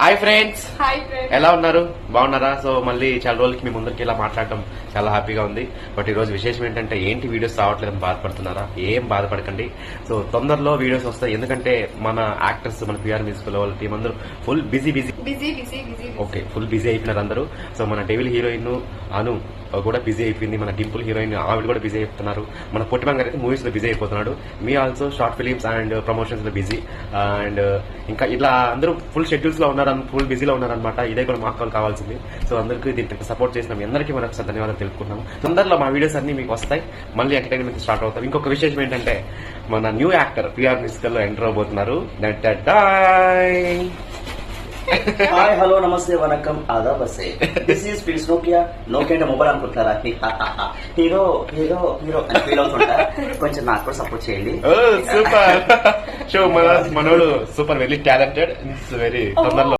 Hi friends, ఎలా ఉన్నారు? బాగున్నారా? సో మళ్ళీ చాలా రోజులకి మీ ముందరికి ఇలా మాట్లాడటం చాలా హ్యాపీగా ఉంది. బట్ ఈ రోజు విశేషం ఏంటంటే ఏంటి వీడియోస్ రావట్లేదని బాధపడుతున్నారా? ఏం బాధపడకండి. సో తొందరలో వీడియోస్ వస్తాయి. ఎందుకంటే మన యాక్టర్స్, మన పిఆర్ మ్యూజిక్ వాళ్ళ టీం అందరూ full busy okay, full busy అయిపోయినారు అందరూ. సో మన డెవిల్ హీరోయిన్ అను కూడా బిజీ అయిపోయింది. మన డింపుల్ హీరోయిన్ ఆవిడ కూడా బిజీ అయిపోతున్నారు. మన పొట్టిమంగ అయితే మూవీస్ లో బిజీ అయిపోతున్నాడు. Me also short films and promotions లో బిజీ. అండ్ ఇంకా ఇట్లా అందరూ ఫుల్ షెడ్యూల్స్ లో ఉన్నారు, ఫుల్ బిజీలో ఉన్నారనమాట. ఇదే కూడా మాకు కావాల్సింది. సో అందరికీ దీనికి సపోర్ట్ చేసిన మీ అందరికీ మనకు ధన్యవాదాలు తెలుపుకుంటున్నాము. తొందరలో మా వీడియోస్ అన్ని మీకు వస్తాయి. మళ్ళీ ఎంటర్టైన్మెంట్ స్టార్ట్ అవుతాం. ఇంకొక విశేషం ఏంటంటే మన న్యూ యాక్టర్ పిఆర్ మ్యూజికల్ లో ఎంటర్ అవబోతున్నారు. హాయ్, హలో, నమస్తే, వనకం, ఆదాబ్, బసే. This is feels Nokia. Nokia అంటే మొబైల్ అనుకుంటారా? హీరో హీరో హీరో అని ఫీల్ అవుతుంటా. కొంచెం నాకు కూడా సపోర్ట్ చేయండి. Super show. మనోడు సూపర్, వెరీ టాలెంటెడ్. వెరీ తొందరలో